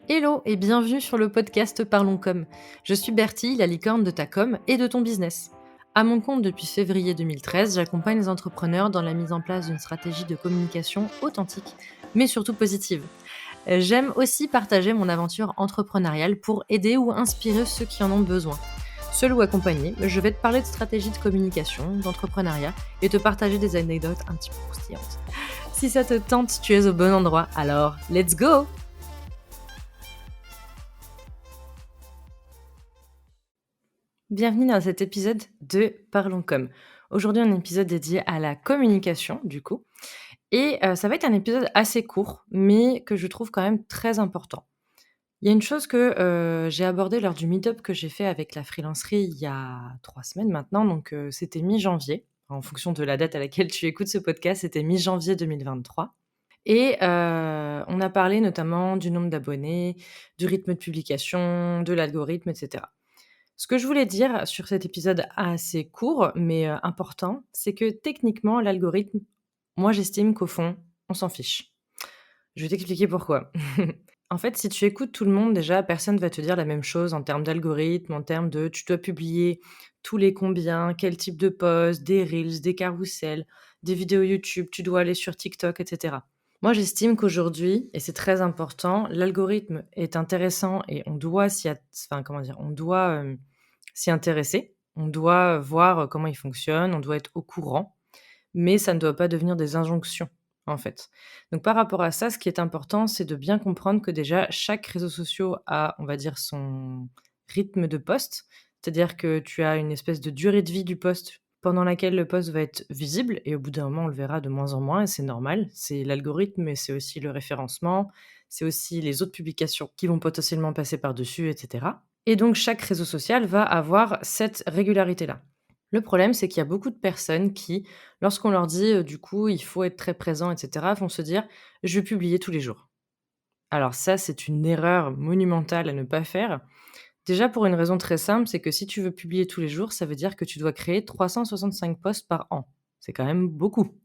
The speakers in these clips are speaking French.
Hello et bienvenue sur le podcast Parlons Com. Je suis Bertie, la licorne de ta com et de ton business. À mon compte depuis février 2013, j'accompagne les entrepreneurs dans la mise en place d'une stratégie de communication authentique, mais surtout positive. J'aime aussi partager mon aventure entrepreneuriale pour aider ou inspirer ceux qui en ont besoin. Seul ou accompagné, je vais te parler de stratégie de communication, d'entrepreneuriat et te partager des anecdotes un petit peu croustillantes. Si ça te tente, tu es au bon endroit, alors let's go! Bienvenue dans cet épisode de Parlons Com. Aujourd'hui, un épisode dédié à la communication, du coup. Et ça va être un épisode assez court, mais que je trouve quand même très important. Il y a une chose que j'ai abordée lors du meet-up que j'ai fait avec la freelancerie il y a 3 semaines maintenant, donc c'était mi-janvier. En fonction de la date à laquelle tu écoutes ce podcast, c'était mi-janvier 2023. Et on a parlé notamment du nombre d'abonnés, du rythme de publication, de l'algorithme, etc. Ce que je voulais dire sur cet épisode assez court, mais important, c'est que techniquement, l'algorithme, moi j'estime qu'au fond, on s'en fiche. Je vais t'expliquer pourquoi. En fait, si tu écoutes tout le monde, déjà, personne va te dire la même chose en termes d'algorithme, en termes de tu dois publier tous les combien, quel type de post, des reels, des carousels, des vidéos YouTube, tu dois aller sur TikTok, etc. Moi, j'estime qu'aujourd'hui, et c'est très important, l'algorithme est intéressant et on doit enfin, comment dire, on doit s'y intéresser. On doit voir comment il fonctionne, on doit être au courant, mais ça ne doit pas devenir des injonctions, en fait. Donc par rapport à ça, ce qui est important, c'est de bien comprendre que déjà chaque réseau social a, on va dire, son rythme de poste. C'est-à-dire que tu as une espèce de durée de vie du post pendant laquelle le post va être visible et au bout d'un moment, on le verra de moins en moins et c'est normal. C'est l'algorithme, mais c'est aussi le référencement, c'est aussi les autres publications qui vont potentiellement passer par-dessus, etc. Et donc chaque réseau social va avoir cette régularité-là. Le problème, c'est qu'il y a beaucoup de personnes qui, lorsqu'on leur dit, du coup: «Il faut être très présent» et cetera, vont se dire: «Je vais publier tous les jours». Alors ça, c'est une erreur monumentale à ne pas faire. Déjà pour une raison très simple, c'est que si tu veux publier tous les jours, ça veut dire que tu dois créer 365 posts par an. C'est quand même beaucoup.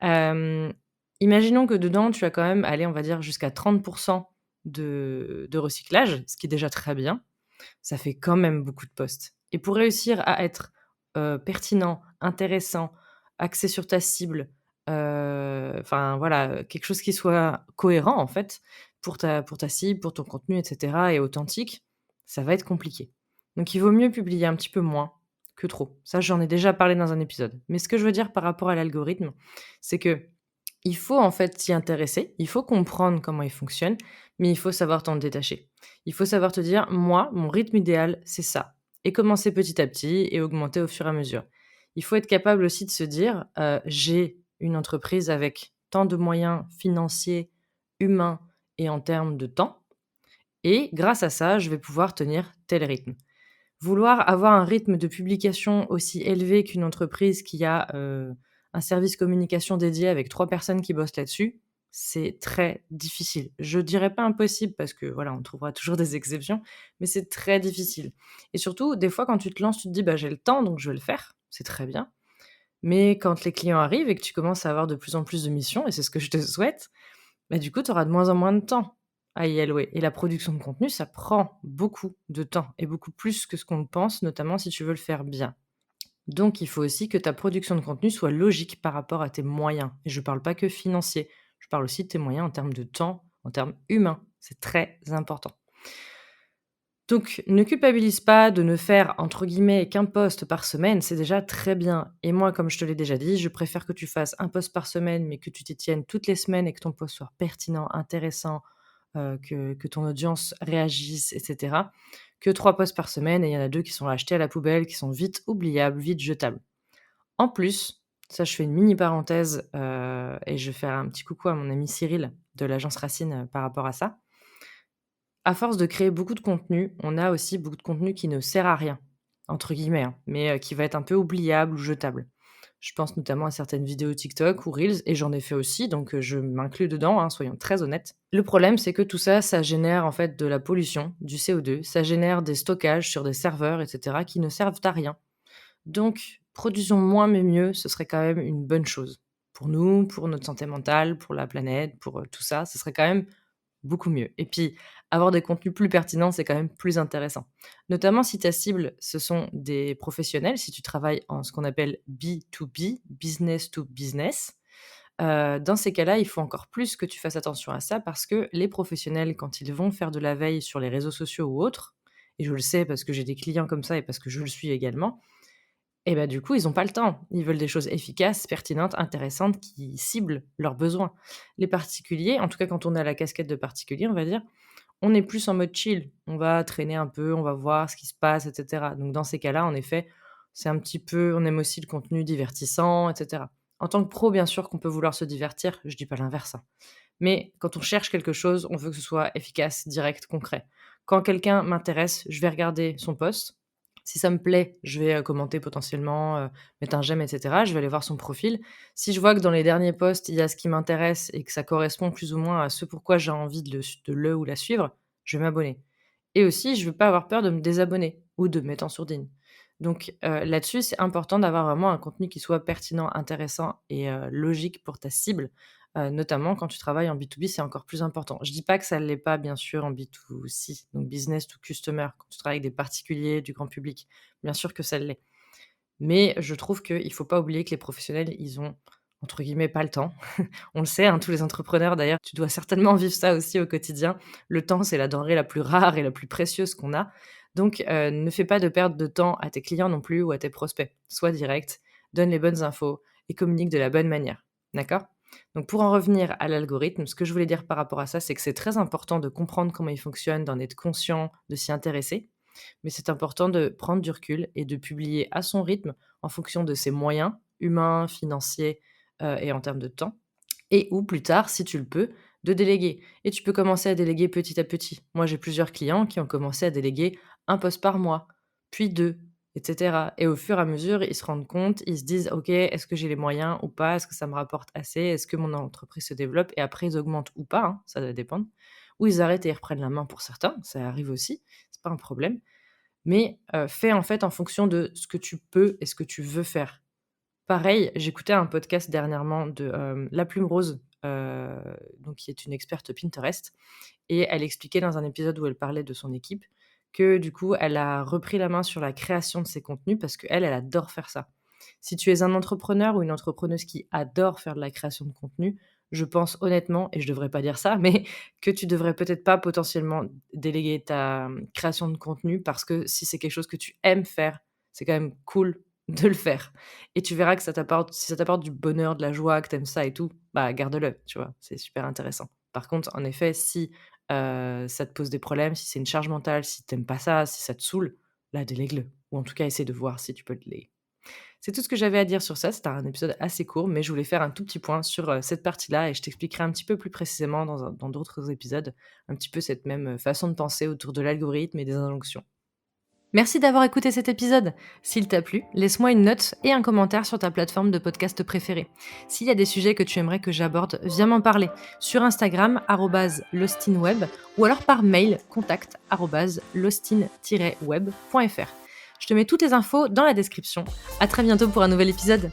Hem, Imaginons que dedans, tu as quand même, allez, on va dire jusqu'à 30 de recyclage, ce qui est déjà très bien. Ça fait quand même beaucoup de posts et pour réussir à être, pertinent, intéressant, axé sur ta cible, enfin voilà, quelque chose qui soit cohérent en fait pour ta cible, pour ton contenu et cetera et authentique, ça va être compliqué. Donc il vaut mieux publier un petit peu moins que trop. Ça, j'en ai déjà parlé dans un épisode. Mais ce que je veux dire par rapport à l'algorithme, c'est que il faut en fait s'y intéresser, il faut comprendre comment il fonctionne, mais il faut savoir t'en détacher. Il faut savoir te dire: «Moi, mon rythme idéal, c'est ça» et commencer petit à petit et augmenter au fur et à mesure. Il faut être capable aussi de se dire: «J'ai une entreprise avec tant de moyens financiers, humains et en termes de temps et grâce à ça, je vais pouvoir tenir tel rythme». Vouloir avoir un rythme de publication aussi élevé qu'une entreprise qui a, un service communication dédié avec 3 personnes qui bossent là-dessus, c'est très difficile. Je dirais pas impossible parce que voilà, on trouvera toujours des exceptions, mais c'est très difficile et surtout, des fois, quand tu te lances, tu te dis: «Bah, j'ai le temps, donc je vais le faire». C'est très bien, mais quand les clients arrivent et que tu commences à avoir de plus en plus de missions et c'est ce que je te souhaite, bah, du coup, tu auras de moins en moins de temps à y allouer et la production de contenu, ça prend beaucoup de temps et beaucoup plus que ce qu'on le pense, notamment si tu veux le faire bien. Donc il faut aussi que ta production de contenu soit logique par rapport à tes moyens et je ne parle pas que financier, je parle aussi de tes moyens en termes de temps, en termes humains. C'est très important. Donc ne culpabilise pas de ne faire entre guillemets «qu'un post par semaine», c'est déjà très bien et moi, comme je te l'ai déjà dit, je préfère que tu fasses un post par semaine, mais que tu t'y tiennes toutes les semaines et que ton post soit pertinent, intéressant, que ton audience réagisse et cetera, que 3 posts par semaine et il y en a 2 qui sont achetés à la poubelle, qui sont vite oubliables, vite jetables. En plus, ça je fais une mini parenthèse, et je vais faire un petit coucou à mon ami Cyril de l'agence Racine, par rapport à ça. À force de créer beaucoup de contenu, on a aussi beaucoup de contenu qui ne «sert à rien», entre guillemets, hein, mais qui va être un peu oubliable ou jetable. Je pense notamment à certaines vidéos TikTok ou reels et j'en ai fait aussi donc je m'inclus dedans, hein, soyons très honnêtes. Le problème, c'est que tout ça, ça génère en fait de la pollution, du CO2, ça génère des stockages sur des serveurs et cetera qui ne servent à rien. Donc produisons moins mais mieux, ce serait quand même une bonne chose. Pour nous, pour notre santé mentale, pour la planète, pour, tout ça, ce serait quand même beaucoup mieux. Et puis, avoir des contenus plus pertinents, c'est quand même plus intéressant. Notamment si ta cible, ce sont des professionnels, si tu travailles en ce qu'on appelle B2B, business to business. Dans ces cas-là, il faut encore plus que tu fasses attention à ça parce que les professionnels, quand ils vont faire de la veille sur les réseaux sociaux ou autres, et je le sais parce que j'ai des clients comme ça et parce que je le suis également, et bah, du coup, ils ont pas le temps. Ils veulent des choses efficaces, pertinentes, intéressantes, qui ciblent leurs besoins. Les particuliers, en tout cas quand on a la casquette de particulier, on va dire, on est plus en mode chill. On va traîner un peu, on va voir ce qui se passe et cetera. Donc dans ces cas-là, en effet, c'est un petit peu on aime aussi le contenu divertissant et cetera. En tant que pro, bien sûr qu'on peut vouloir se divertir, je dis pas l'inverse, hein. Mais quand on cherche quelque chose, on veut que ce soit efficace, direct, concret. Quand quelqu'un m'intéresse, je vais regarder son post. Si ça me plaît, je vais, commenter potentiellement, mettre un j'aime et cetera. Je vais aller voir son profil. Si je vois que dans les derniers posts, il y a ce qui m'intéresse et que ça correspond plus ou moins à ce pourquoi j'ai envie de le ou la suivre, je vais m'abonner. Et aussi, je veux pas avoir peur de me désabonner ou de me mettre en sourdine. Donc, là-dessus, c'est important d'avoir vraiment un contenu qui soit pertinent, intéressant et logique pour ta cible, notamment quand tu travailles en B2B, c'est encore plus important. Je dis pas que ça ne l'est pas, bien sûr, en B2C, donc business to customer, quand tu travailles avec des particuliers, du grand public. Bien sûr que ça l'est. Mais je trouve qu'il faut pas oublier que les professionnels, ils ont, entre guillemets, «pas le temps». On le sait, hein, tous les entrepreneurs d'ailleurs, tu dois certainement vivre ça aussi au quotidien. Le temps, c'est la denrée la plus rare et la plus précieuse qu'on a. Donc, ne fais pas de perte de temps à tes clients non plus ou à tes prospects. Sois direct, donne les bonnes infos et communique de la bonne manière. D'accord? Donc pour en revenir à l'algorithme, ce que je voulais dire par rapport à ça, c'est que c'est très important de comprendre comment il fonctionne, d'en être conscient, de s'y intéresser. Mais c'est important de prendre du recul et de publier à son rythme en fonction de ses moyens humains, financiers, et en termes de temps et ou plus tard, si tu le peux, de déléguer et tu peux commencer à déléguer petit à petit. Moi, j'ai plusieurs clients qui ont commencé à déléguer un poste par mois, puis 2 et cetera et au fur et à mesure, ils se rendent compte, ils se disent: «OK, est-ce que j'ai les moyens ou pas? Est-ce que ça me rapporte assez? Est-ce que mon entreprise se développe?» et après ils augmentent ou pas, hein, ça va dépendre. Ou ils arrêtent et ils reprennent la main pour certains, ça arrive aussi, c'est pas un problème. Mais, fais en fait en fonction de ce que tu peux et ce que tu veux faire. Pareil, j'écoutais un podcast dernièrement de, La Plume Rose, donc qui est une experte Pinterest et elle expliquait dans un épisode où elle parlait de son équipe que du coup, elle a repris la main sur la création de ses contenus parce qu'elle, elle adore faire ça. Si tu es un entrepreneur ou une entrepreneuse qui adore faire de la création de contenu, je pense honnêtement, et je devrais pas dire ça, mais que tu devrais peut-être pas potentiellement déléguer ta, création de contenu parce que si c'est quelque chose que tu aimes faire, c'est quand même cool de le faire et tu verras que ça t'apporte si ça t'apporte du bonheur, de la joie, que tu aimes ça et tout, bah, garde-le, tu vois? C'est super intéressant. Par contre, en effet, si, ça te pose des problèmes, si c'est une charge mentale, si tu aimes pas ça, si ça te saoule, là, délègue-le ou en tout cas, essaie de voir si tu peux le déléguer. C'est tout ce que j'avais à dire sur ça. C'était un épisode assez court, mais je voulais faire un tout petit point sur, cette partie-là et je t'expliquerai un petit peu plus précisément dans d'autres épisodes, un petit peu cette même, façon de penser autour de l'algorithme et des injonctions. Merci d'avoir écouté cet épisode. S'il t'a plu, laisse-moi une note et un commentaire sur ta plateforme de podcast préférée. S'il y a des sujets que tu aimerais que j'aborde, viens m'en parler sur Instagram @lostinweb ou alors par mail contact @lostin-web.fr. Je te mets toutes les infos dans la description. À très bientôt pour un nouvel épisode.